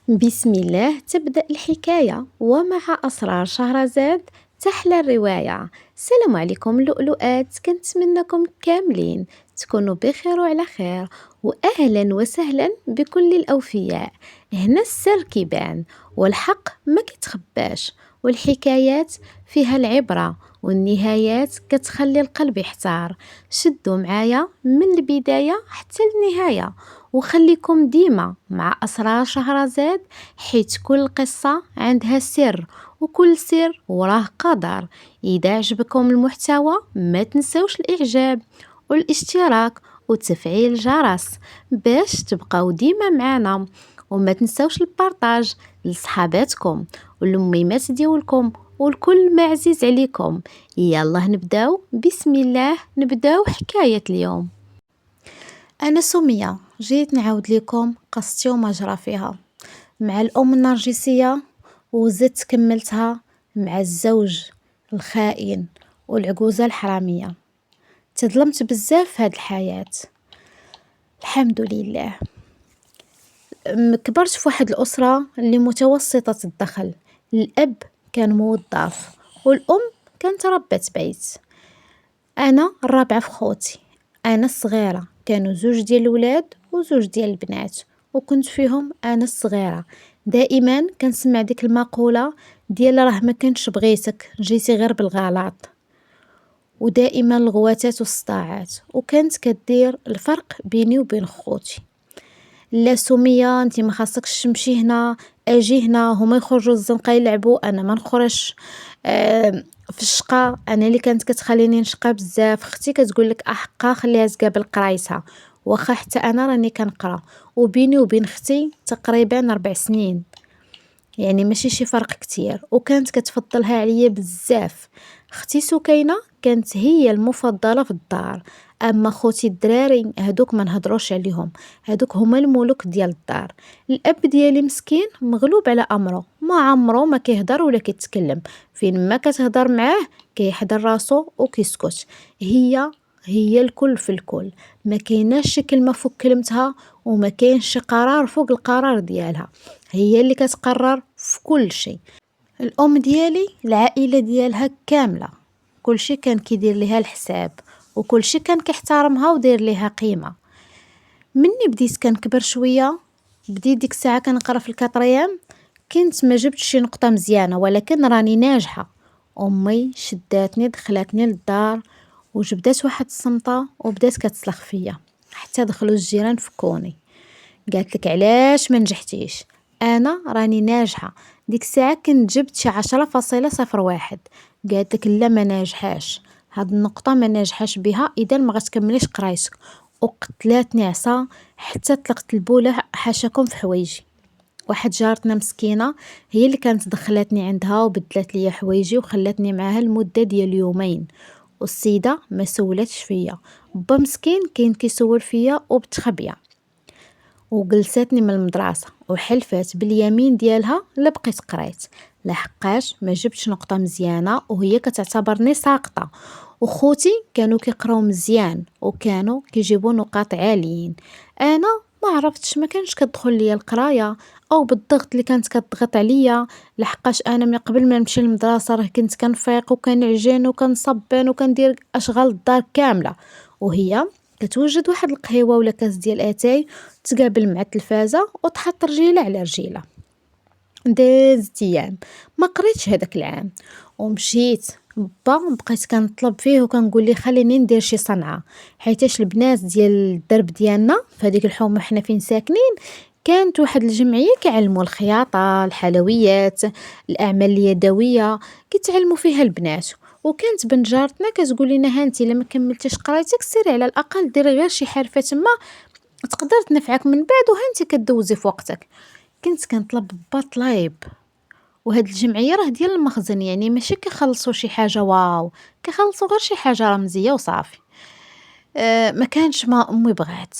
بسم الله تبدأ الحكاية ومع أسرار شهرزاد تحلى الرواية. السلام عليكم لؤلؤات، كنتمنىكم كاملين تكونوا بخير وعلى خير، وأهلا وسهلا بكل الأوفياء. هنا السر كيبان والحق ما كيتخباش، والحكايات فيها العبرة والنهايات كتخلي القلب يحتار. شدوا معايا من البداية حتى النهاية، وخليكم ديما مع أسرار شهرزاد، حيث كل قصة عندها سر وكل سر وراه قدر. إذا عجبكم المحتوى ما تنسوش الإعجاب والاشتراك وتفعيل الجرس باش تبقاو ديما معنا، وما تنسوش البارطاج لصحاباتكم والميمات ديولكم والكل ما عزيز عليكم. يلا نبداو، بسم الله نبداو حكاية اليوم. أنا سمية، جيت نعاود لكم قصتي وما جرى فيها مع الأم النرجسية، وزدت كملتها مع الزوج الخائن والعجوزة الحرامية. تظلمت بزاف في هاد الحياة، الحمد لله. كبرت في واحد الأسرة اللي متوسطة الدخل. الأب كان موظف والأم كانت ربة بيت. أنا الرابعة في خوتي، أنا الصغيرة، كانوا زوج ديال الولاد وزوج ديال البنات، وكنت فيهم أنا الصغيرة. دائما كنسمع ديك المقولة ديال راه ما كنتش بغيتك، جيتي غير بالغلط، ودائما الغواتات والصداعات، وكانت كدير الفرق بيني وبين خوتي. لا سمية انتي ما خاصكش تمشي هنا، اجي هنا، هما يخرجوا الزنقة يلعبوا انا ما نخرجش. في الشقة انا اللي كانت كتخليني نشقى بزاف. اختي كتقولك احقا خليها تقابل قرايتها، واخا حتى انا راني كنقرا، وبيني وبين اختي تقريبا 4 سنين، يعني ماشي شي فرق كتير، وكانت كتفضلها عليا بزاف. اختي سكينة كانت هي المفضلة في الدار، اما خوتي الدراري هادوك ما نهضروش عليهم، هادوك هما الملوك ديال الدار. الاب ديالي مسكين مغلوب على امره، ما عمره ما كيهضر ولا كيتكلم، فين ما كتهضر معاه كيحضر راسو وكيسكت. هي الكل في الكل، ما كايناش شي كلمه فوق كلمتها، وما كاينش شي قرار فوق القرار ديالها. هي اللي كتقرر في كل شيء. الام ديالي العائله ديالها كامله كل شيء كان كيدير ليها الحساب، وكل شيء كان كيحترمها ودير ليها قيمه. مني بديت كنكبر شويه، بديت ديك الساعه كنقرا في الكاتريام، كنت ما جبتش شي نقطه مزيانه ولكن راني ناجحه. امي شداتني دخلتني للدار وجبدات واحد الصمته وبدات كتسلخ فيا، حتى دخلوا الجيران فكوني. قالت لك علاش ما نجحتيش؟ انا راني ناجحه. ديك الساعه كنت جبت شي 10.01. قالت لك لا ما ناجحاش، هاد النقطه ما ناجحاش بها اذا ما غتكمليش قرايتك. وقتلاتني عصا حتى طلقت البوله حاشاكم في حوايجي. واحد جارتنا مسكينه هي اللي كانت دخلتني عندها وبدلت لي حوايجي وخلاتني معاها لمده ديال يومين، والسيده ما سولاتش فيا. با مسكين كاين كيسول فيا وبتخبيه. وجلساتني من المدرسة وحلفات باليمين ديالها لا بقيت قريت، لحقاش ما جبتش نقطة مزيانة وهي كتعتبرني ساقطة. وخوتي كانوا كيقراو مزيان وكانوا كيجيبوا نقاط عاليين، انا ما عرفتش، ما كانش كتدخل ليا القرايه، او بالضغط اللي كانت كتضغط عليا. لحقاش انا من قبل ما نمشي للمدرسه راه كنت كنفيق وكنعجن وكنصبن وكندير اشغال الدار كامله، وهي كتوجد واحد القهيوه ولا كاس ديال اتاي، تقابل مع التلفازه وتحط رجيله على رجيله. دازت ايام ما قريتش هذاك العام، ومشيت با بقيت كنطلب فيه وكنقول لي خليني ندير شي صنعه، حيتاش البنات ديال الدرب ديالنا في هذيك الحومه حنا فين ساكنين كانت واحد الجمعيه كيعلموا الخياطه، الحلويات، الاعمال اليدويه، كيتعلموا فيها البنات. وكانت بنت جارتنا كتقول لنا هانتي الا ما كملتيش قرايتك سيري على الاقل ديري غير شي حرفه تما تقدر تنفعك من بعد، وهانتي كدوزي في وقتك. كنت كنطلب بطلايب، وهاد الجمعيه راه ديال المخزن، يعني ماشي كيخلصوا شي حاجه واو، كيخلصوا غير شي حاجه رمزيه وصافي. ما كانش ما امي بغات،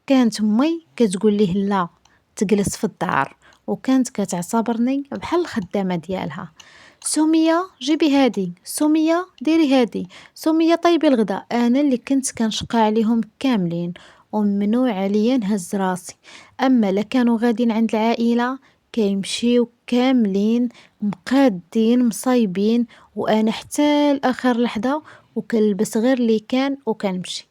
كانت امي كتقول ليه لا تجلس في الدار، وكانت كتعتبرني بحال الخدامه ديالها. سميه جيبي هادي، سميه ديري هادي، سميه طيبي الغداء. انا اللي كنت كنشقى عليهم كاملين وممنوع عليا نهز راسي. اما لا كانوا غاديين عند العائله كيمشيو كاملين مقادين مصايبين، وانا حتى لاخر لحظه وكنلبس غير اللي كان وكنمشي.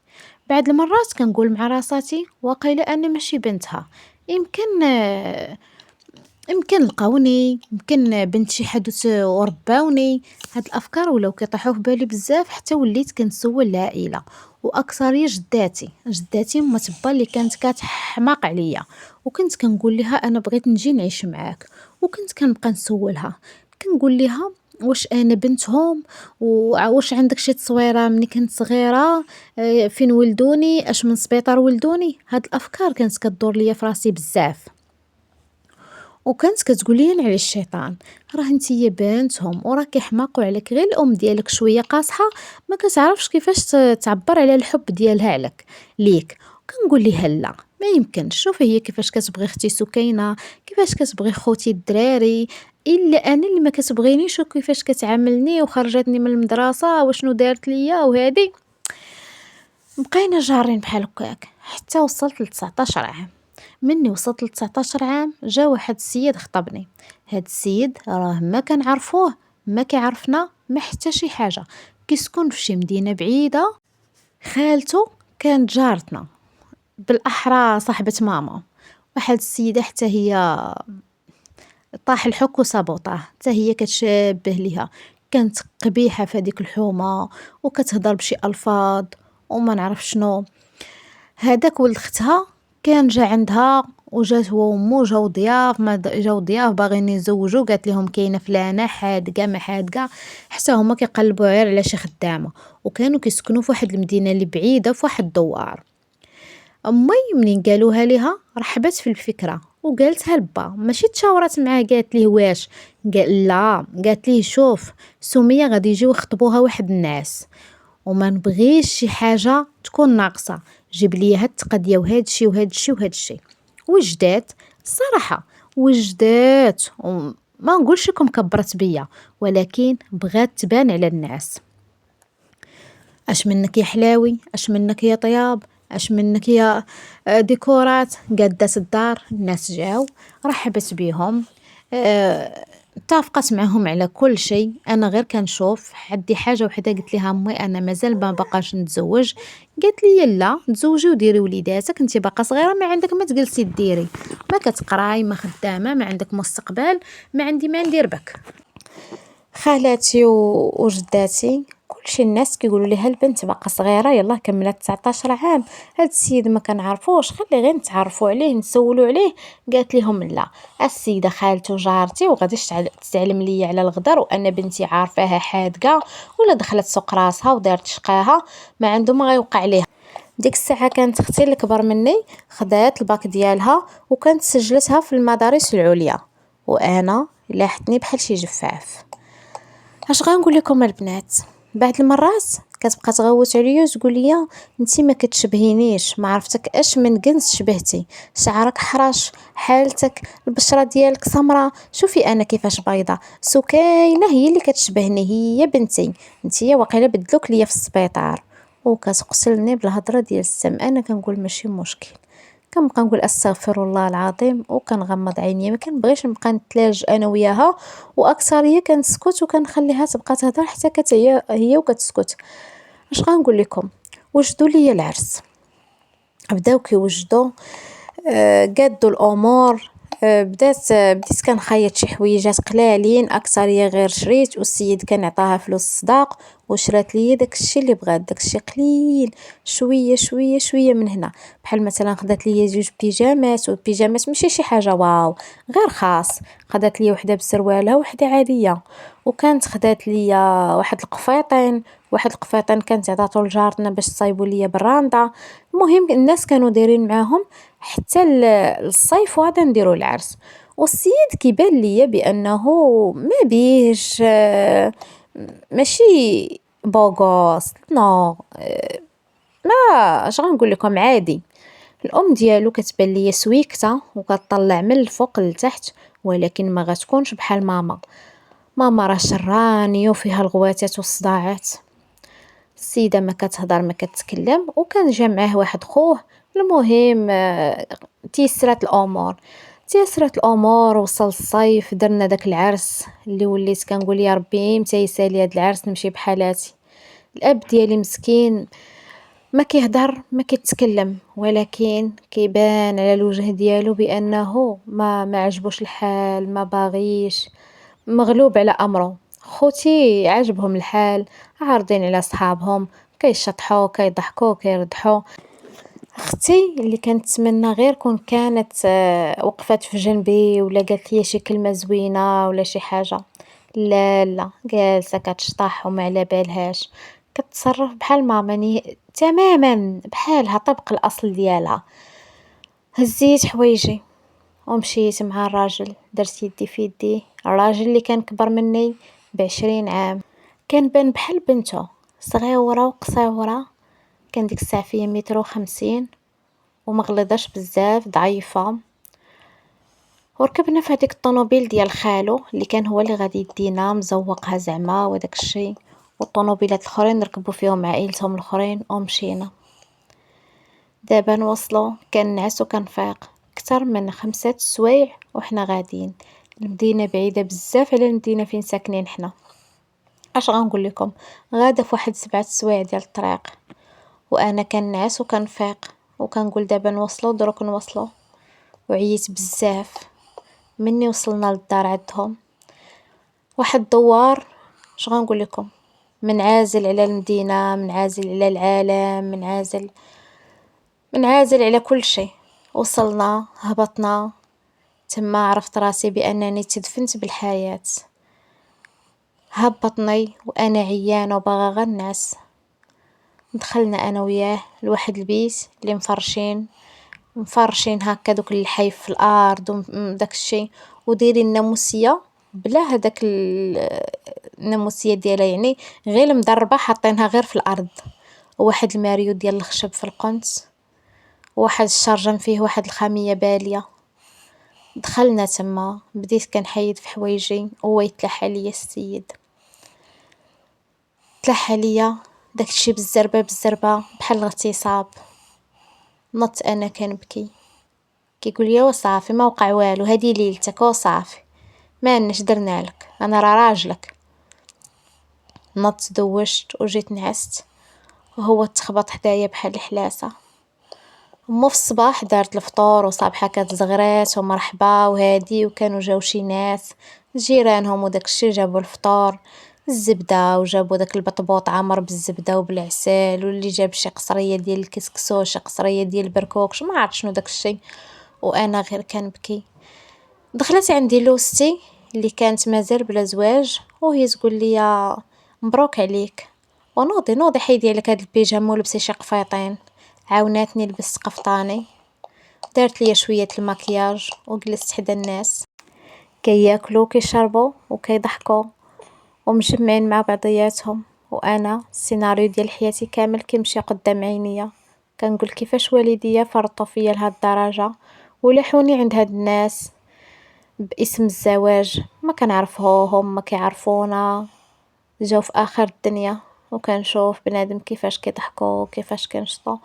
بعد المرات كنقول مع راساتي واقيلا انا ماشي بنتها، يمكن يمكن لقاوني، يمكن بنت شي حد ورباوني. هاد الافكار ولاو كيطيحوا في بالي بزاف حتى وليت كنسول العائله واكثريه جداتي ما تبا اللي كانت كتحماق عليا، وكنت كنقول لها انا بغيت نجي نعيش معاك. وكنت كنبقى نسولها كنقول لها واش انا بنتهم، واش عندك شي تصويره ملي كنت صغيره، فين ولدوني، اش من سبيطار ولدوني. هاد الافكار كانت كدور ليا في راسي بزاف، وكانت كتقول لي على الشيطان راه نتيا بنتهم وراه كيحماقوا عليك، غير الام ديالك شويه قاصحه ما كتعرفش كيفاش تعبر على الحب ديالها ليك. كنقول لها لا ما يمكنش، شوفي هي كيفاش كتبغي اختي سكينه، كيفاش كتبغي خوتي الدراري، الا انا اللي ما كتبغينيش وكيفاش كتعاملني وخرجتني من المدرسه وشنو دارت ليا. وهذه بقينا جارين بحال هكاك حتى وصلت ل 19 عام. مني وصلت ل 19 عام جا واحد السيد خطبني. هاد السيد راه ما كنعرفوه، ما كيعرفنا، ما حتى شي حاجه، كيسكن في شي مدينه بعيده. خالته كانت جارتنا، بالاحرى صاحبه ماما. واحد السيده حتى هي طاح الحك وصابوطاه، حتى هي كتشابه ليها، كانت قبيحه في هذيك الحومه وكتهضر بشي الفاظ وما نعرف شنو. هذاك ولد اختها كان جا عندها وجات هو وامو، جاو ضياف، ما جاو ضياف باغيين يزوجوا، قالت لهم كاينه فلانه حادقه ما حادقه، حتى هما كيقلبوا غير على شي خدامه، وكانوا كيسكنوا في واحد المدينه اللي بعيده في واحد الدوار. امي منين قالوها ليها رحبت في الفكره وقالتها لبا، ماشي تشاورات معاه قالت ليه واش، قال لا، قالت ليه شوف سميه غادي يجيو يخطبوها واحد الناس وما نبغيش شي حاجه تكون ناقصه، جيب لي هاد التقضيه وهاد الشيء وهاد الشيء وهاد الشيء. وجدات الصراحه، وجدات وما نقولش لكم كبرت بيا، ولكن بغات تبان على الناس. اش منك يا حلاوي، اش منك يا طياب، اش منك يا ديكورات. قدات الدار، الناس جاو رحبت بيهم، اتفقت معهم على كل شيء. انا غير كنشوف عندي حاجه وحده، قلت لها امي انا مازال ما بقاش نتزوج. قالت لي لا تزوجي وديري وليداتك، انت باقا صغيره، ما عندك ما تجلسي ديري، ما كتقراي ما خدامه ما عندك مستقبل، ما عندي ما ندير بك. خالاتي وجداتي كلشي الناس كيقولوا ليها البنت باقا صغيره، يلاه كملت 19 عام، هاد السيد ما كنعرفوش، خلي غير نتعرفوا عليه نسولوا عليه. قالت لهم لا، السيده خالته جارتي وغاديش تتعلم لي على الغدر، وانا بنتي عارفاها حادقه ولا دخلت سوق راسها ودارت شقاها، ما عنده ما غيوقع ليها. ديك الساعه كانت اختي الكبر مني خدات الباك ديالها وكانت سجلتها في المدارس العليا، وانا لاحتني بحال شي جفاف. اش غنقول لكم البنات، بعد المرات كتبقى تغوت عليا وتقول لي انتي ما كتشبهينيش، ما عرفتك اش من كنز شبهتي، شعرك حرش، حالتك، البشره ديالك سمراء، شوفي انا كيفاش بيضه، سكينه هي اللي كتشبهني، هي بنتي، انتيا واقيلا بدلوك ليا في السبيطار. وكتقتلني بالهضره ديال السم. انا كنقول ماشي مشكل، كنبقى نقول استغفر الله العظيم وكنغمض عينيا، ما كنبغيش نبقى نتلاج انا وياها، واكثريه كنسكت وكنخليها تبقى تهضر حتى كتعيا هي وكتسكت. اش غنقول لكم، وجدوا لي العرس، بداو كيوجدوا، قادوا الامور، بديت كنخيط شي حويجات قلالين، اكثريه غير شريت، والسيد كان عطاها فلوس صداق وشرات لي داكشي اللي بغات، داكشي قليل، شويه شويه شويه من هنا. بحال مثلا خدات لي جوج بيجامات، والبيجامات ماشي شي حاجه واو، غير خاص، خدات لي وحده بسروالها وحده عاديه، وكانت خدات لي واحد القفيطين كانت عطاتو لجارتنا باش تصايبوا لي بالراندا. المهم الناس كانوا دايرين معاهم حتى الصيف وغادا نديروا العرس. والسيد كيبان ليا بانه ما بيش ماشي بوغوس، نو، ما اش غنقول لكم، عادي. الام ديالو كتبان ليا سويكته وكتطلع من الفوق لتحت، ولكن ما غتكونش بحال ماما. ماما راه شرانيه وفيها الغواتات والصداعات. السيده ما كتهضر ما كتكلم، وكان جا معاه واحد خوه. المهم تيسرات الامور، تيسرت الامور، وصل الصيف، درنا داك العرس اللي وليت كنقول يا ربي متى يسالي هاد العرس نمشي بحالاتي. الاب ديالي مسكين ما كيهضر ما كيتكلم، ولكن كيبان على الوجه ديالو بانه ما عجبوش الحال، ما باغيش، مغلوب على امره. خوتي عجبهم الحال، عارضين على صحابهم، كيشطحوا كيضحكوا كيردحوا. اختي اللي كانت تتمنى غير كون كانت وقفات في جنبي ولا قالت لي شي كلمه زوينه ولا شي حاجه. لا لا، جالسه كتشطح وما على بالهاش، كتصرف بحال ما ماني تماما بحالها طبق الاصل ديالها. هزيت حوايجي ومشيت مع الراجل، درت يدي في يدي. الراجل اللي كان كبر مني ب20 عام، كان بان بحال بنته، صغيره وقصيره. كان ديك الساعه فيا 150 ومغلظاش بزاف، ضعيفه. وركبنا في هذيك الطوموبيل ديال خالو اللي كان هو اللي غادي يدينا، مزوقها زعما وداك الشيء، والطوموبيلات الاخرين نركبوا فيهم عائلتهم الاخرين ومشينا. دابا نوصلوا كنعس وكنفيق اكثر من 5 سوايع وحنا غاديين. المدينه بعيده بزاف على المدينه فين ساكنين حنا. اش غنقول لكم، غادا في واحد 7 سوايع ديال الطريق، وانا كنعس وكنفيق وكنقول دابا نوصلوا دروك نوصلوا. وعييت بزاف. مني وصلنا للدار عندهم واحد الدوار، اش غنقول لكم، منعزل على المدينه، منعزل على العالم، منعزل على كل شيء. وصلنا هبطنا تما، عرفت راسي بانني تدفنت بالحياه. هبطني وانا عيانه وباغا غير نعس. دخلنا انا وياه لواحد البيت اللي مفرشين هكا دوك اللحيف في الارض وداك الشيء، ودايرين ناموسيه بلا هداك الناموسيه ديالها، يعني غير مضربه حاطينها غير في الارض، وواحد الماريو ديال الخشب في القنت، وواحد الشرجم فيه واحد الخاميه باليه. دخلنا تما، بديت كنحيد في حوايجي وهو يتلحى ليا السيد. تلحى ليا داكشي بالزربه بالزربه بحال الاغتصاب. نط انا كنبكي، كيقول لي وصافي ما وقع والو، هذه ليلتك وصافي، ما عندناش درنا لك، انا راه راجلك. نط دوشت وجيت نعست، وهو تخبط حدايا بحال الحلاسه. مو في الصباح دارت الفطور وصابحه كتزغرات ومرحبا وهادي، وكانوا جاو شي ناس جيرانهم وداك الشي، جابوا الفطور، الزبده، وجابوا داك البطبوط عامر بالزبده وبالعسل، واللي جاب شي قصريه ديال الكسكسو، شي قصريه ديال البركوك، ما عرفت شنو داك الشي. وانا غير كنبكي. دخلت عندي لوستي اللي كانت مازال بلا زواج، وهي تقول لي مبروك عليك. ونوضي حيدي عليك هاد البيجامه ولبسي شي قفيطين. عاوناتني لبست قفطاني، دارت لي شويه المكياج، وجلست حدا الناس كياكلوا كيشربوا وكيضحكوا ومجمعين مع بعضياتهم. وانا السيناريو ديال حياتي كامل كيمشي قدام عينيا، كنقول كيفاش والديا فرطوا فيا لهاد الدرجه ولحوني عند هاد الناس باسم الزواج. ما كنعرفوهم ما كيعرفونا، جاو في اخر الدنيا. وكنشوف بنادم كيفاش كيضحكوا وكيفاش كينشطوا،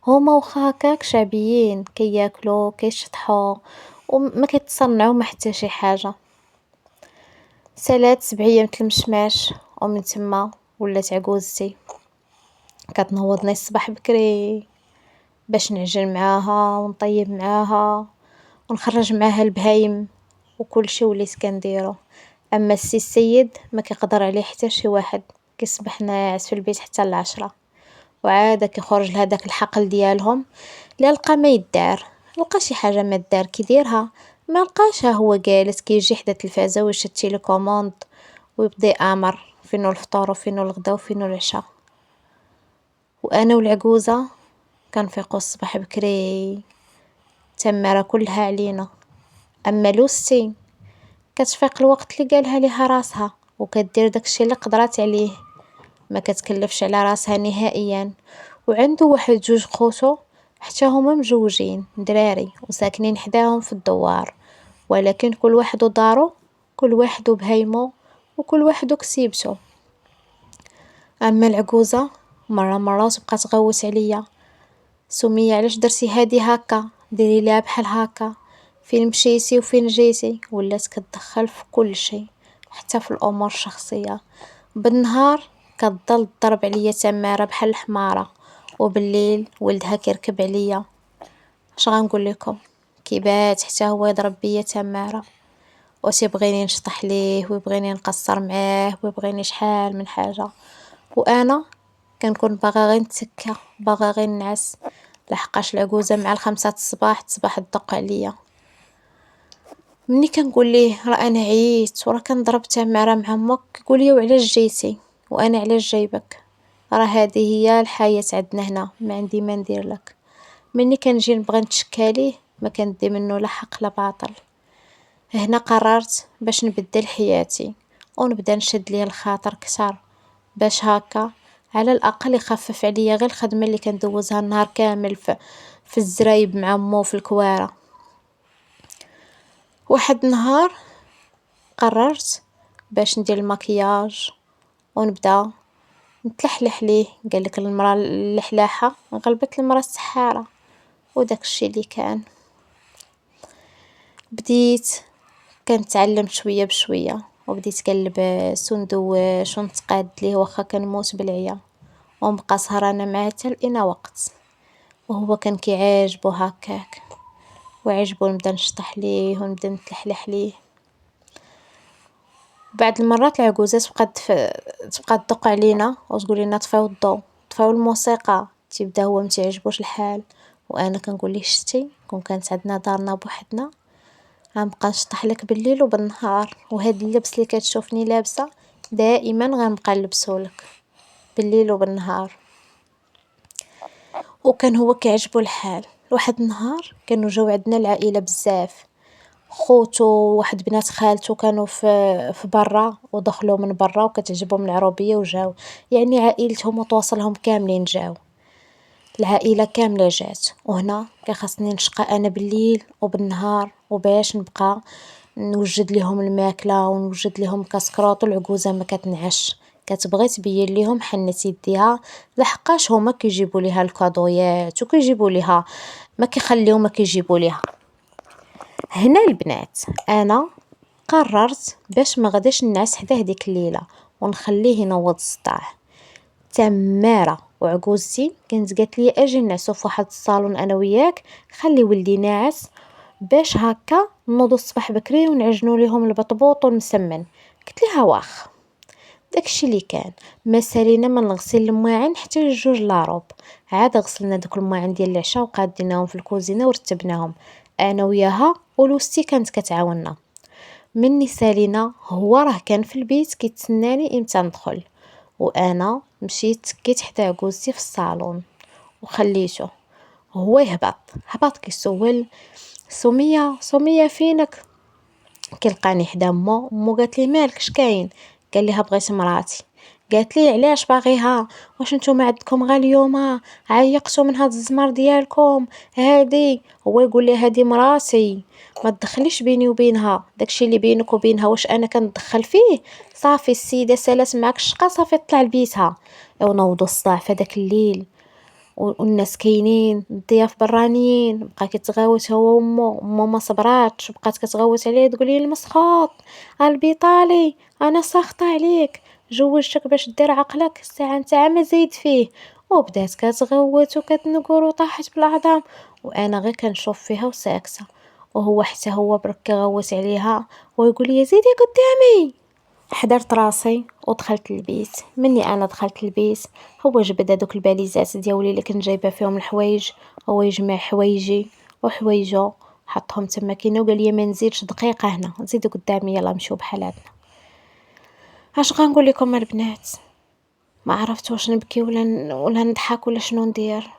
هما واخا هكاك شعبيين كياكلوا كيشطحوا وما كيتصنعوا ما حتى شي حاجه. سالات 7 ايام المشماش، ومن تما ولات عجوزتي كتنوضني الصباح بكري باش نعجن معاها ونطيب معاها ونخرج معاها البهايم، وكل شي وليت كنديرو. اما السيد ما كيقدر عليه حتى شي واحد، كيصبح ناعس في البيت حتى 10، وعاد كيخرج لهداك الحقل ديالهم. لا لقى ما يدار، لقى شي حاجه ما دار كيديرها، ما لقاش هو جالس كيجي حدا التلفازه ويشد تيليكوموند ويبدا يامر فينو الفطور وفينو الغدا وفينو العشاء. وانا والعجوزه كنفيقوا الصباح بكري تماره كلها علينا. اما لوستي كتفيق الوقت اللي قالها ليها راسها، وكدير داكشي اللي قدرات عليه، ما كتكلفش على راسها نهائيا. وعنده واحد 2 خوتو حتى هما مجوجين دراري وساكنين حداهم في الدوار، ولكن كل واحد ودارو، كل واحد وبهيمو، وكل واحد وكسيبتو. اما العجوزه مره تبقى تغوت عليا، سمية علاش درتي هادي هكا، ديري ليها بحال هكا، فين مشيتي وفين جيتي، ولات كتدخل في كل شيء حتى في الامور الشخصيه. بالنهار كتضل تضرب عليا تماره بحال الحماره، وبالليل ولدها كيركب عليا. اش غنقول لكم، كيبات حتى هو يضرب بيا تماره، وتيبغيني نشطح ليه ويبغيني نقصر معاه ويبغيني شحال من حاجه، وانا كنكون باغا غير نتسكى، باغا غير نعس، لحقاش العجوزه مع الخمسة الصباح تصبح تدق عليا. مني كنقول ليه راه انا عييت وراه كنضرب تماره مع امك، كيقول لي وعلاش جيتي وانا علاش جايبك، راه هذه هي الحياه عندنا هنا، ما عندي ما ندير لك. مني كنجي نبغي نتشكى ليه ما كندي منه لا حق لا باطل. هنا قررت باش نبدل حياتي ونبدا نشد ليه الخاطر كتر، باش هكا على الاقل يخفف عليا غير الخدمه اللي كندوزها النهار كامل في الزرايب مع مو في الكواره. واحد النهار قررت باش ندير المكياج ونبدا نتلحلح ليه. قالك المراه اللحلاحه غلبت المراه السحاره، وداك الشي اللي كان. بديت كنتعلم شويه بشويه، وبديت كنلبس وندوش ونتقاد ليه واخا كنموت بالعيا، ونبقى سهرانه معاه حتى لقينا وقت، وهو كان كيعجبو هكاك، وعجبو نبدا نشطح ليه ونبدا نتلحلح ليه. بعد المرات العجوزات تبقى تدق علينا وتقول لنا طفيو الضو، طفيو الموسيقى، تيبدا هو متيعجبوش الحال، وانا كنقول ليه شتي كون كانت عندنا دارنا بوحدنا غنبقى نشطح لك بالليل وبالنهار، وهاد اللبس اللي كتشوفني لابسه دائما غنبقى نلبسهولك بالليل وبالنهار. وكان هو كيعجبو الحال. واحد النهار كانوا جاو عندنا العائله بزاف، خوتو واحد بنات خالته كانوا في برا، ودخلوا من برا وكتعجبهم العروبيه وجاو، يعني عائلتهم وتواصلهم كاملين جاو، العائله كامله جات. وهنا كيخاصني نشقى انا بالليل وبالنهار، وباش نبقى نوجد لهم الماكله ونوجد لهم كسكروط، والعجوزه ما كتنعش، كتبغي تبين لهم حنت يديها، لحقاش هما كيجيبوا ليها الكادويات وكيجيبوا ليها، ما كيخليو ما كيجيبوا ليها. هنا البنات انا قررت باش ما غاديش نعس حدا هديك الليله ونخليه ينوض السطاح. تماره وعجوزتي كانت قالت لي اجي نعسو في واحد الصالون انا وياك، خلي ولدي ناعس باش هكا نوضو الصباح بكري ونعجنوا ليهم البطبوط والمسمن. قلت لها واخ. داكشي اللي كان، ما سالينا من الغسيل المواعن حتى لجوج لاروب، عاد غسلنا دوك المواعن ديال العشاء وقاديناهم في الكوزينه ورتبناهم انا وياها، ولوستي كانت كتعاوننا. مني سالينا هو راه كان في البيت كيتسناني امتى ندخل، وانا مشيت تكيت حتى عجوزتي في الصالون وخليته هو هبط كيسول سمية فينك، كيلقاني حدا مو قالت لي مالك شكاين، قال لها بغيت مراتي. قالت لي علاش باغيها، واش نتوما عندكم غير اليوم عيقتوا من هاد الزمر ديالكم هادي؟ هو يقول لي هادي مراتي، ما تدخليش بيني وبينها، داكشي اللي بينك وبينها واش انا كندخل فيه؟ صافي السيده سالات معاك الشقه صافي طلع لبيتها. او نوضوا الصداع في داك الليل والناس كاينين، الضياف برانيين، بقى كيتغاوت هو وامو ما صبراتش، بقات كتغوت عليه تقول لي المسخوط البيطالي انا ساخطه عليك، جوجتك باش دير عقلك الساعه نتاع ما زايد فيه. وبدات كتغوت وكتنقر وطاحت بالعظام، وانا غير كنشوف فيها وساكته، وهو حتى هو برك كيغوت عليها ويقول لي زيدي قدامي. حضرت راسي ودخلت البيت. مني انا دخلت البيت هو جبد هذوك الباليزات ديالي اللي كنت جايبه فيهم الحوايج، هو يجمع حوايجي وحوايجو حطهم تما كاينه، وقال لي ما نزيدش دقيقه هنا، زيدوا قدامي يلا نمشيو بحالاتنا. اش غنقول لكم البنات، ما عرفت واش نبكي ولا نضحك ولا شنو ندير.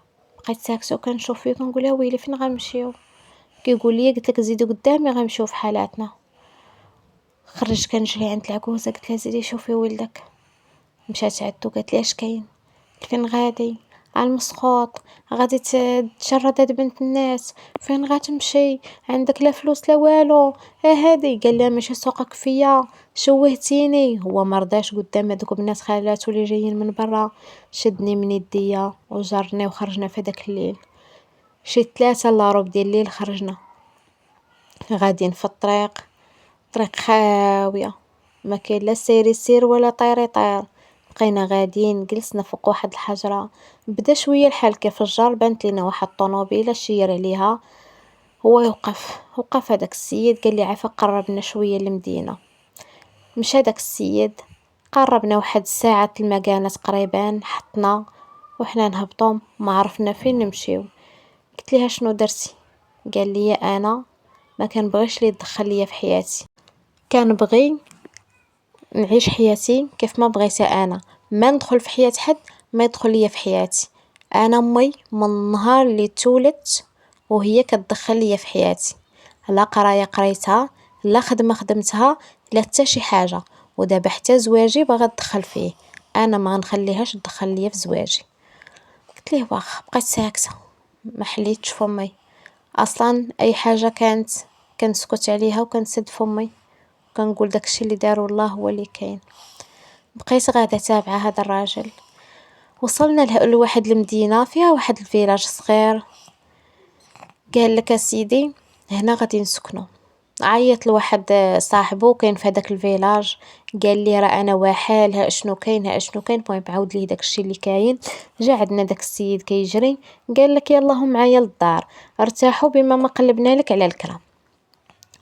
بقيت ساكته وكنشوف فيه كنقول يا ويلي فين غنمشيو. كيقول لي قلت لك زيدوا قدامي غنمشيو في حالاتنا. خرجت كنجري عند العجوزه قلت لها زيدي شوفي ولدك. مشات عدو قالت لي اش كاين، فين غادي؟ على المسخوط، غادي تشرد هاد بنت الناس، فين غتمشي؟ عندك لا فلوس لا والو، هادي. قال لها ماشي سوقك فيا، شوهتيني. هو مرضاش قدام هذوك بنات خالاتو اللي جايين من برا، شدني من يديا وجرني وخرجنا في داك الليل، شي 3 لاروب ديال الليل خرجنا. غاديين في الطريق، طريق خاوية، ما كاين لا سير يسير ولا طير يطير. بقينا غاديين، جلسنا فوق واحد الحجرة، بدا شوية الحال كيفجر، بانت لينا واحد الطونوبيلة شير عليها. هو وقف هداك السيد قال لي عافاك قربنا شوية للمدينة. مشى داك السيد، قربنا واحد ساعة المكانة تقريبا، حطنا وحنا نهبطو ما عرفنا فين نمشيو. قلت ليها شنو درتي؟ قال لي انا ما كنبغيش لي يدخل ليا في حياتي، كنبغي نعيش حياتي كيف ما بغيتها انا، ما ندخل في حياة حد، ما يدخل ليا في حياتي. انا امي من النهار اللي تولدت وهي كتدخل ليا في حياتي، لا قرايه قريتها، لا خدمه خدمتها، لا حتى شي حاجه. ودابا حتى زواجي باغا تدخل فيه، انا ما غنخليهاش تدخل ليا في زواجي. قلت ليه واخا، بقيت ساكته ما حليتش فمي. اصلا اي حاجه كانت كنسكت عليها وكنسد فمي، كنقول داكشي اللي دارو الله هو اللي كاين. بقيت غادة تابعة هذا الراجل، وصلنا لواحد المدينة فيها واحد الفيلاج صغير. قال لك اسيدي هنا غادي نسكنو. عيط لواحد صاحبو كاين في هذاك الفيلاج، قال لي راه انا واحال، ها شنو كاين ها شنو كاين. المهم عاود لي داكشي اللي كاين. جا عندنا داك السيد كيجري، قال لك يلا هم معايا للدار، ارتاحوا بما ما قلبنا لك على الكرام.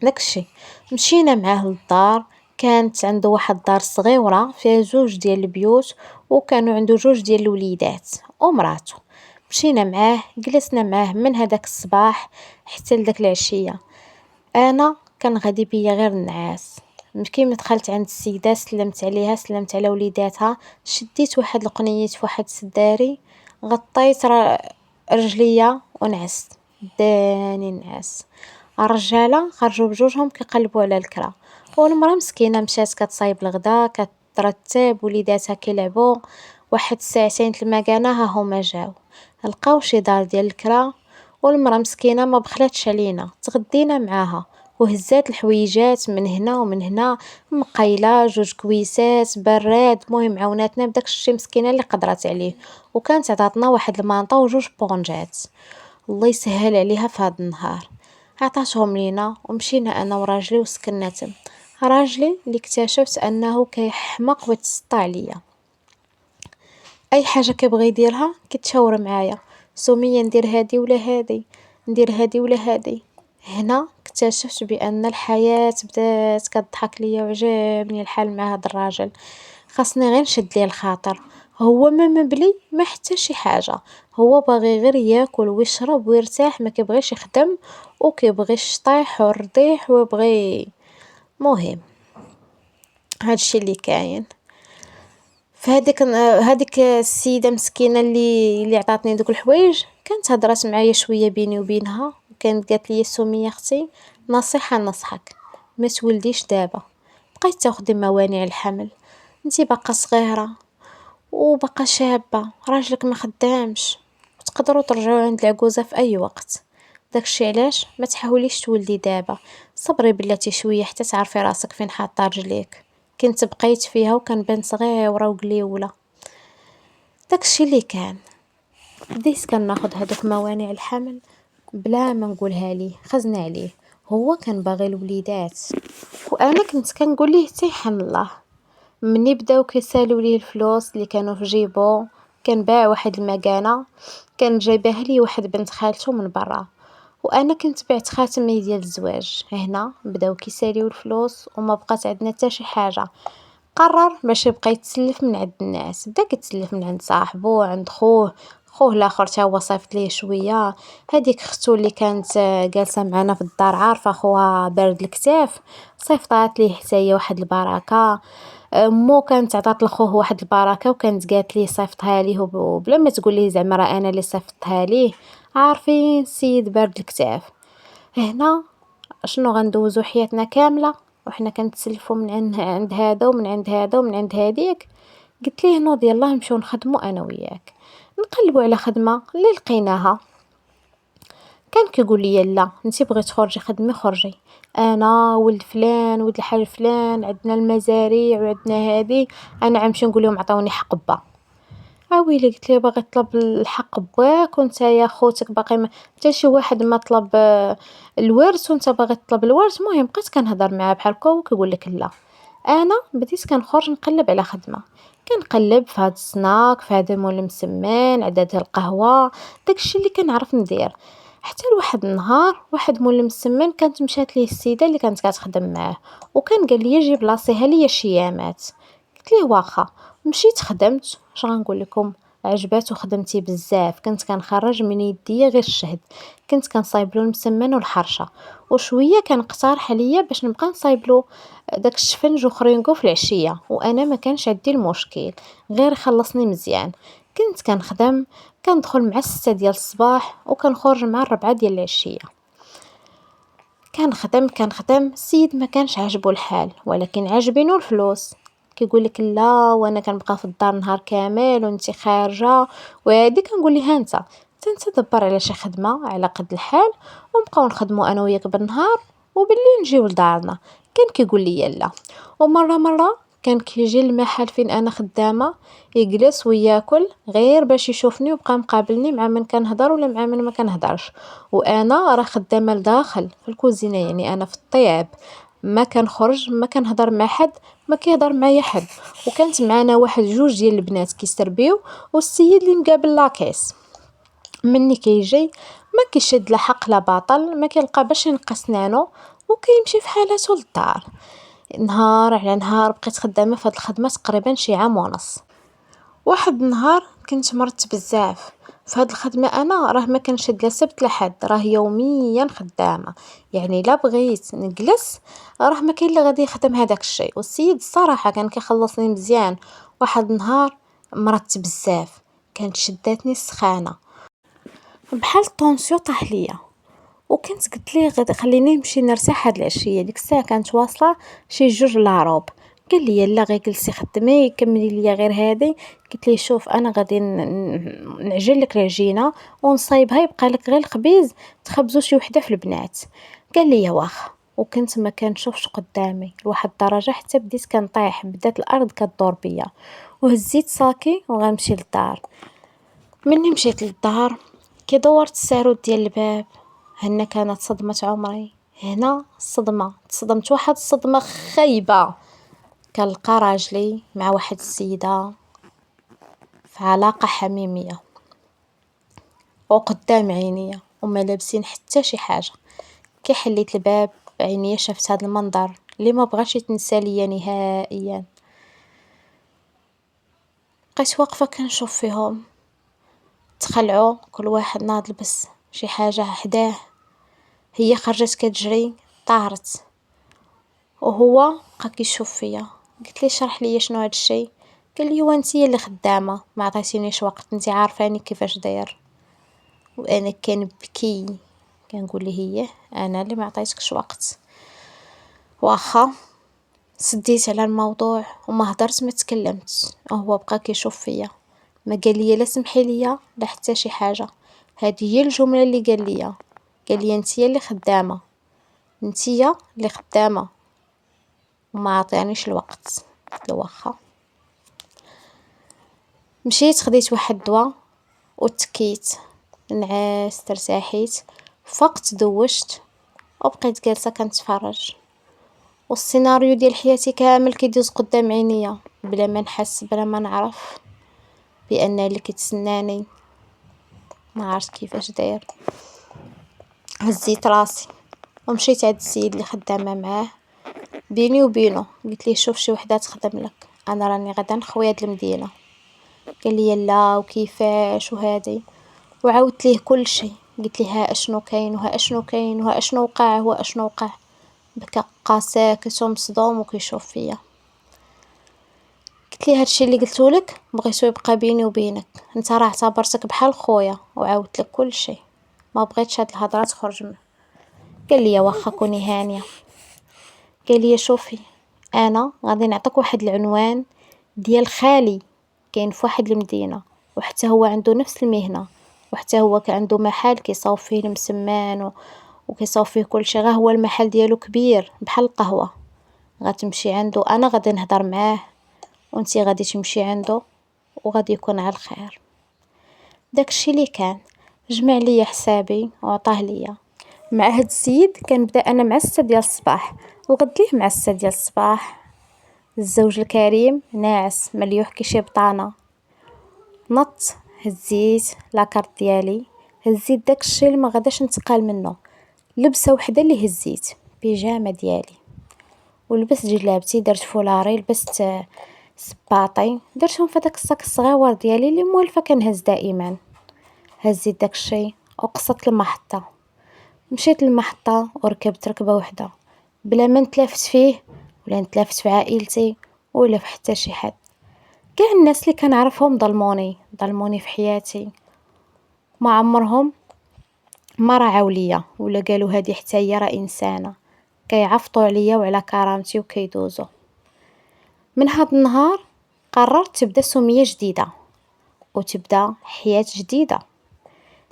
داكشي مشينا معاه للدار. كانت عنده واحد الدار صغيرة فيها جوج ديال البيوت، وكانوا عنده جوج ديال الوليدات ومراته. مشينا معاه، جلسنا معاه من هداك الصباح حتى لداك العشية. انا كان غادي بيا غير النعاس. كيما دخلت عند السيدة سلمت عليها، سلمت على وليداتها، شديت واحد القنيت في واحد السداري، غطيت رجليا ونعست. داني نعاس. الرجالة خرجوا بجوجهم كيقلبوا على الكرا، والمرا مسكينة مشات كتصايب الغدا، كترتب، وليداتها كيلعبوا. واحد ساعتين المكانة ها هما جاو، لقاو شي دار ديال الكرا، والمرا مسكينة ما بخلاتش علينا، تغدينا معاها وهزات الحويجات من هنا ومن هنا، مقيلة جوج كويسات براد. مهم عاوناتنا بداك الشي مسكينة اللي قدرت عليه، وكانت عطاتنا واحد المانطا وجوج بونجات، الله يسهل عليها في هذا النهار. عطاتهم لينا ومشينا انا وراجلي وسكننا تم. راجلي اللي اكتشفت انه كيحمق ويتسطى عليا، اي حاجه كيبغي يديرها كيتشاور معايا، سمية ندير هادي ولا هادي، ندير هادي ولا هادي. هنا اكتشفت بان الحياه بدات كتضحك ليا، وعجبني الحال مع هذا الراجل. خاصني غير نشد ليه الخاطر، هو ما مبلي ما حتى شي حاجه، هو باغي غير ياكل ويشرب ويرتاح، ما كيبغيش يخدم وكيبغي الشطيح والرضيح ويبغي. مهم هادشي اللي كاين. هذيك السيده مسكينه اللي عطاتني دوك الحوايج، كانت هضرات معايا شويه بيني وبينها، وكانت قالت لي سميه اختي نصيحه نصحك، ما تولديش دابا، بقيت تاخدي موانع الحمل، انتي باقا صغيره وباقا شابه، راجلك ما خدامش، تقدروا ترجعوا عند العجوزه في اي وقت. داكشي علاش ما تحاوليش تولدي دابا، صبري بلاتي شويه حتى تعرفي راسك فين حاطه رجليك. كنت بقيت فيها وكنبان صغيره وقليوله. داكشي اللي كان. بديت كناخد هادوك موانع الحمل بلا ما نقولها ليه، خزنا عليه. هو كان باغي الوليدات، وانا كنت كنقول ليه تيحن الله. مني بداو كيسالوا ليه الفلوس اللي كانوا في جيبو، كان باع واحد المكانه، كان جايبها لي واحد بنت خالته من برا، وانا كنت بعت خاتمي ديال الزواج. هنا بداو كيساليو الفلوس وما بقات عندنا حتى شي حاجه. قرر باش يبقى يتسلف من عند الناس، بدا كيتسلف من عند صاحبو، عند خوه الاخر تا هو صيفط ليه شويه. هذيك اختو اللي كانت جالسه معنا في الدار عارفه خوها بارد الكتاف، صيفطات ليه حتى هي واحد البركه. مو كانت عطات لخوه واحد البركه، وكانت قالت ليه صيفطها ليه بلا ما تقول ليه زعما راه انا اللي صيفطتها ليه. عارفين السيد بارد الكتاف. هنا شنو غندوزو حياتنا كامله وحنا كنتسلفوا من عند هذا ومن عند هذا ومن عند هذيك. قلت ليه نوض يلاه نمشيو نخدموا انا وياك، نقلبوا على خدمه اللي لقيناها. كان كيقول لي لا انتي بغيتي تخرجي خدمي خرجي، انا ولد فلان ولد الحاج فلان عندنا المزاريع وعندنا هذه. انا عمشي نقول لهم عطاوني حقبه. ويلي قلت ليه باغي طلب الحق بواك ونتايا خوتك باقي ما حتى شي واحد ما طلب الورث ونتا باغي تطلب الورث. المهم بقيت كنهضر معاه بحال هكا وهو كيقول لك لا. انا بديت كنخرج نقلب على خدمه، كنقلب في هاد السناك، في هذا المول مسمان، عداد القهوه، داكشي اللي كنعرف ندير. حتى لواحد النهار واحد مول مسمان كانت مشات ليه السيده اللي كانت كتخدم معاه، وكان قال لي جيب لاصيها ليا شيامات. قلت ليه واخا. مشيت خدمت، اش غنقول لكم، عجباتو خدمتي بزاف. كنت كنخرج من يديا غير الشهد، كنت كنصايبلو المسمن والحرشه، وشويه كان اقترح عليا باش نبقى نصايبلو داك الشفنج وخرينكو في العشيه، وانا ما كانش عندي المشكل، غير يخلصني مزيان. كنت كنخدم، كندخل مع 6 ديال الصباح وكنخرج مع 4 ديال العشيه. كنخدم السيد ما كانش عاجبو الحال، ولكن عاجبينو الفلوس. كيقول لك لا، وانا كنبقى في الدار نهار كامل وانتي خارجه. وهادي كنقول ليه انت دبر على شي خدمه على قد الحال، ونبقاو نخدمو انا وياك بالنهار، وبالليل نجيو لدارنا. كان كيقول لي لا. ومره كان كيجي المحل فين انا خدامه، يجلس وياكل غير باش يشوفني وبقى مقابلني مع من كنهضر ولا مع من ما كنهضرش. وانا راه خدامه لداخل في الكوزينه، يعني انا في الطياب، ما كنخرج، ما كنهضر مع حد، ما كيهضر معايا حد. وكانت معنا واحد جوج ديال البنات كيستربيو، والسيد اللي مقابل لاكيس. مني كيجي ما كيشد لا حق لا باطل، ما كيلقى باش ينقص سنانو، وكيمشي في حالته للدار. نهار على نهار بقيت خدامه في هاد الخدمه تقريبا شي عام ونص. واحد النهار كنت مرت بزاف في هاد الخدمه، انا راه ما كنشد لا سبت لا حد، راه يوميا خدامه، يعني لا بغيت نجلس راه ما كاين اللي غادي يخدم هذاك الشيء. والسيد الصراحه كان كيخلصني مزيان. واحد النهار مرضت بزاف، كانت شداتني السخانه بحال الطونسيو طاح ليا، وكنت قلت ليه غادي خليني نمشي نرتاح هاد العشيه. ديك الساعه كانت واصله شي 2 لاروب. قال لي لا غير جلسي خدمي كملي ليا غير هادي. قلت ليه شوف انا غادي نعجن لك العجينه ونصايبها، يبقى لك غير الخبيز تخبزو شي وحده في البنات. قال لي واخا. وكنت ما كنشوفش قدامي لواحد الدرجه حتى بديت كنطيح، بدات الارض كدور بيا، وهزيت صاكي وغنمشي للدار. مني مشيت للدار كي دورت الساروت ديال الباب، هنا كانت صدمة عمري. هنا صدمة، تصدمت واحد الصدمة خايبة. كنلقى راجلي مع واحد السيدة في علاقة حميمية وقدام عينيا، وما لابسين حتى شي حاجة. كي حليت الباب عينيا شافت هذا المنظر اللي ما بغاش يتنسى ليا نهائيا. بقيت واقفة كنشوف فيهم تخلعوا، كل واحد ناض لبس شي حاجة حداه. هي خرجت كتجري، طارت، وهو بقى كيشوف فيا. قلت ليه شرح لي شنو هاد الشيء. قال لي وانتي اللي خدامه ما عطيتينيش وقت، انتي عارفاني كيفاش داير. وانا كنبكي كنقول ليه هي انا اللي ما عطيتكش وقت. واخا سديت على الموضوع وما هدرت ما تكلمت. هو بقى كيشوف فيا، ما قال لي لا سمحي لي لا حتى شي حاجه. هذه هي الجمله اللي قال لي انتي اللي خدامه، انتي اللي خدامه وما عطيانيش الوقت. قلت له واخا. مشيت خديت واحد الدواء وتكيت، نعست ارتاحيت، فقت دوشت وبقيت جالسه كنتفرج، والسيناريو ديال حياتي كامل كيدوز قدام عينيا بلا ما نحس بلا ما نعرف بان اللي كيتسناني ما عرفت كيفاش داير. هزيت راسي ومشيت عند السيد اللي خدامه معاه، بيني وبينه قلت ليه شوف شي وحده تخدم لك، انا راني غدا نخوي هاد المدينه. قال لي لا وكيفاش وهادي، وعاودت ليه كل شيء. قلت ليه ها اشنو كاين وها اشنو كاين وها اشنو وقع وها اشنو وقع. بقى ساكت ومصدوم وكيشوف فيا. قلت ليه هادشي اللي قلته لك بغيتو يبقى بيني وبينك، انت راه اعتبرتك بحال خويا وعاودت لك كل شيء، ما بغيتش هاد الهضره تخرج منه. قال لي واخا كوني هانيه. قال لي شوفي انا غادي نعطيك واحد العنوان ديال خالي كاين في واحد المدينه، وحتى هو عنده نفس المهنه، وحتى هو عنده محل كيصاوب فيه المسمان وكيصاوب فيه كل شيء. غا هو المحل ديالو كبير بحال القهوه. غتمشي عنده، انا غادي نهضر معاه وانتي غادي تمشي عنده وغادي يكون على الخير. داكشي اللي كان جمع ليا حسابي وعطاه ليا. مع هاد السيد كنبدا أنا مع 6 ديال الصباح وغد ليه مع 6 ديال الصباح. الزوج الكريم ناعس مليوح كي شي بطانة. نط هزيت لاكارت ديالي، هزيت داكشي اللي ما غاداش نتقال منه، لبسة وحدة اللي هزيت بيجامة ديالي، ولبست جلابتي، درت فولاري، لبست سباطي، درتهم في داك الصاك الصغيور ديالي اللي موالفة كنهز دائما. هزيت داكشي وقصدت المحطة، مشيت للمحطة وركبت ركبة وحدة بلا ما نتلافت فيه ولا نتلافت في عائلتي ولا في حتى شي حد. كاع الناس اللي كنعرفهم ظلموني في حياتي، ما عمرهم ما راعوا ليا ولا قالوا هذه حتى هي راه إنسانة، كيعفطوا عليا وعلى كرامتي وكيدوزوا. من هاد النهار قررت تبدا سمية جديدة وتبدا حياة جديدة.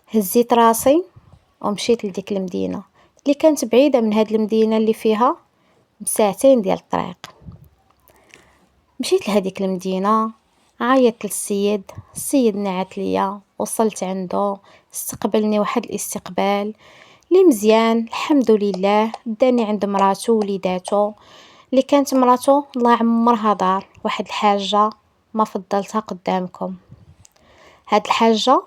هزيت راسي ومشيت لديك المدينة اللي كانت بعيدة من هاد المدينة اللي فيها بساعتين ديال الطريق. مشيت لهاديك المدينة، عيطت السيد نعت ليا، وصلت عنده، استقبلني واحد الاستقبال اللي مزيان الحمد لله. داني عند مراته ووليداتو اللي كانت مراته الله عمرها دار واحد الحاجة ما فضلتها قدامكم. هاد الحاجة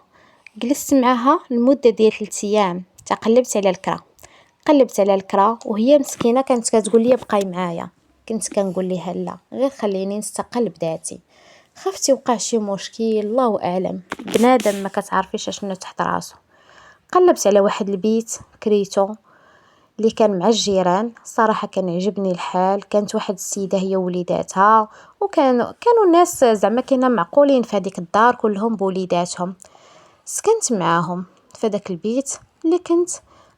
جلست معاها لمدة ديال 3 أيام، قلبت على الكرا وهي مسكينة كانت كتقول لي بقاي معايا. كنت كنقول لها لا، غير خليني نستقل بذاتي، خفتي وقع شي مشكل الله اعلم، بنادم ما كتعرفيش شنو تحت راسو. قلبت على واحد البيت كريتو اللي كان مع الجيران، صراحة كان عجبني الحال. كانت واحد السيدة هي ووليداتها، كانوا الناس زعما كاينه معقولين في هذيك الدار كلهم بوليداتهم. سكنت معاهم في داك البيت اللي كنت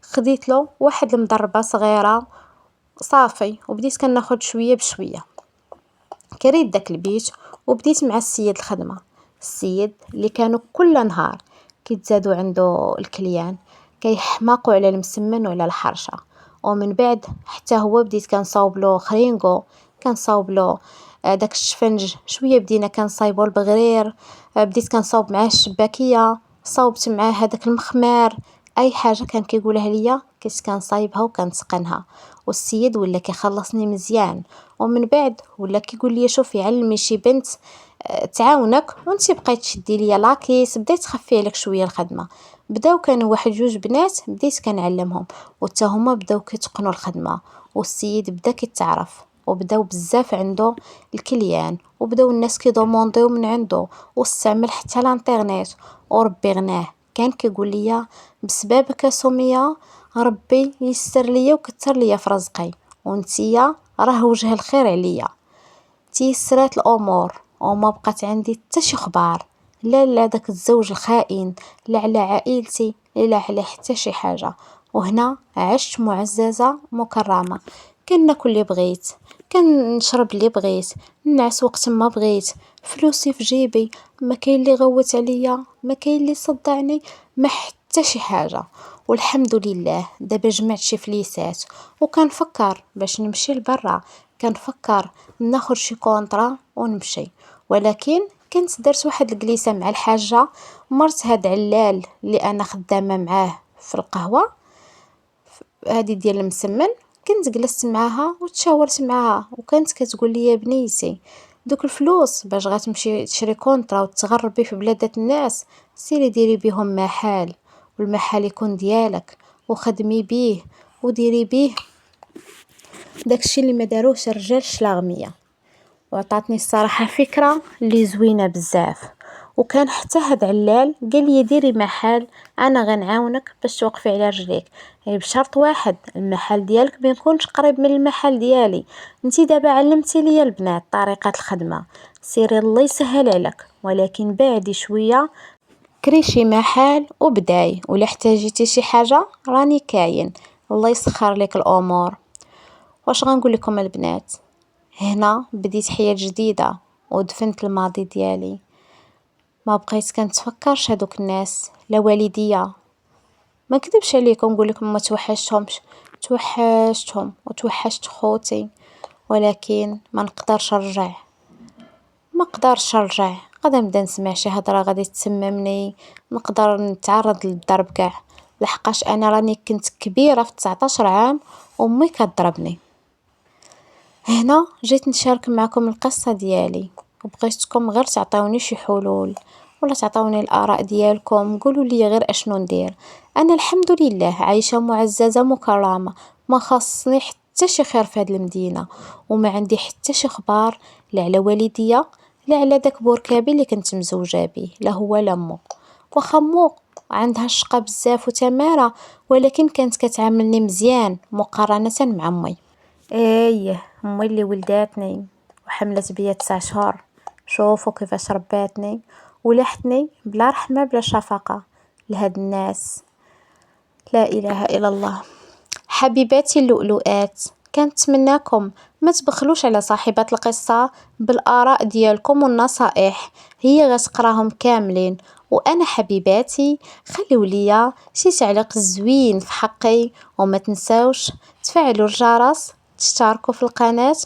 خديت له واحد المضربة صغيرة صافي، وبديت كناخد شوية بشوية. كريت داك البيت وبديت مع السيد الخدمة، السيد اللي كانوا كل نهار كيتزادوا عنده الكليان، كيحماقوا على المسمن وعلى الحرشة. ومن بعد حتى هو بديت كنصاوب له خرينغو، كنصاوب له داك الشفنج شويه، بدينا كنصايبو البغرير، بديت كنصاوب معاه الشباكيه، صاوبت معاه هذاك المخمار، اي حاجه كان كيقولها ليا كنت كنصايبها وكنتقنها. والسيد ولا كيخلصني مزيان. ومن بعد ولا كيقول لي شوفي علمي شي بنت تعاونك وانتي بقيت تشدي ليا لاكيس، بديت تخفي عليك شويه الخدمه. بداو كانوا واحد 2 بنات بديت كنعلمهم وحتى هما بداو كيتقنوا الخدمه. والسيد بدا كيتعرف وبداو بزاف عنده الكليان، وبداو الناس كيدومونديو من عنده، واستعمل حتى الانترنت. وربي غناه، كان كيقول لي بسببك سمية ربي يسر ليا وكتر ليا في رزقي، وانتيا راه وجه الخير عليا. تيسرات الامور وما بقات عندي حتى شي خبار، لا داك الزوج الخائن، لا على عائلتي، لا على حتى شي حاجه. وهنا عشت معززه مكرمه، كناكل اللي بغيت، كنشرب اللي بغيت، نعس وقت ما بغيت، فلوسي في جيبي، ما كاين اللي غوت عليا، ما كاين اللي صدعني، ما حتى شي حاجه. والحمد لله دابا جمعت شي فليسات، وكنفكر باش نمشي لبرا، كنفكر ناخد شي كونطرا ونمشي. ولكن كنت درت واحد الجليسة مع الحاجة مرت هاد علال اللي انا خدامة معاه في القهوة هادي ديال المسمن. كنت جلست معاها وتشاورت معاها، وكانت كتقول لي يا بنيتي دوك الفلوس باش غتمشي تشري كونطرا وتغربي في بلادات الناس، سيري ديري بيهم محل، والمحل يكون ديالك، وخدمي بيه وديري بيه داكشي اللي ما داروش الرجال الشلاغمية. وعطاتني الصراحة فكرة اللي زوينة بزاف. وكان حتى هاد علال قال لي ديري محل، انا غنعاونك باش توقفي على رجليك، يعني بشرط واحد، المحل ديالك ما يكونش قريب من المحل ديالي. انتي دابا علمتي ليا البنات طريقة الخدمة، سيري الله يسهل عليك، ولكن بعدي شوية كري شي محل وبداي، ولا احتاجيتي شي حاجة راني كاين، الله يسخر لك الامور. واش غنقول لكم البنات، هنا بديت حياة جديدة ودفنت الماضي ديالي. ما بقيت كنتفكرش هادوك الناس، لا والديا، ما نكذبش عليكم نقول لكم ما توحشتهمش، توحشتهم وتوحشت خوتي، ولكن ما نقدرش ارجع، غادا نبدا نسمع شي هضرة غادي تسممني، نقدر نتعرض للضرب كاع، لحقاش انا راني كنت كبيرة في 19 عام وامي كضربني. هنا جيت نشارك معكم القصة ديالي، وبغيتكم غير تعطيوني شي حلول ولا تعطيوني الآراء ديالكم، قولوا لي غير اشنو ندير. انا الحمد لله عايشة معززة مكرمة، ما خاصني حتى شي خير في هاد المدينة، وما عندي حتى شي خبار لا على والديا لا على داك بوركابي اللي كنت مزوجة بيه، لا هو لا مو. واخا مو عندها الشقة بزاف وتمارة، ولكن كانت كتعاملني مزيان مقارنة مع امي. ايه امي اللي ولداتني وحملت بيا 9 شهور، شوفوا كيفاش رباتني ولحتني بلا رحمة بلا شفقة لهاد الناس. لا اله الا الله. حبيباتي اللؤلؤات، كنتمناكم ما تبخلوش على صاحبة القصة بالآراء ديالكم والنصائح، هي غتقراهم كاملين. وانا حبيباتي خليو ليا شي تعليق زوين في حقي، وما تنساوش تفعلوا الجرس، تشتركوا في القناة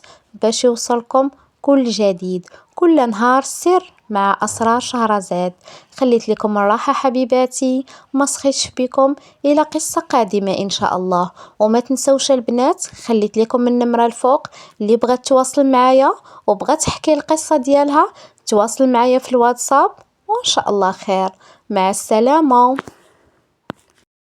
باش يوصلكم كل جديد كل نهار. سر مع أسرار شهرزاد. خليت لكم الراحة حبيباتي، ما سخيتش بكم، إلى قصة قادمة إن شاء الله. وما تنسوش البنات، خليت لكم النمرة الفوق، اللي بغات تواصل معايا وبغات تحكي القصة ديالها تواصل معايا في الواتساب، وإن شاء الله خير. مع السلامة.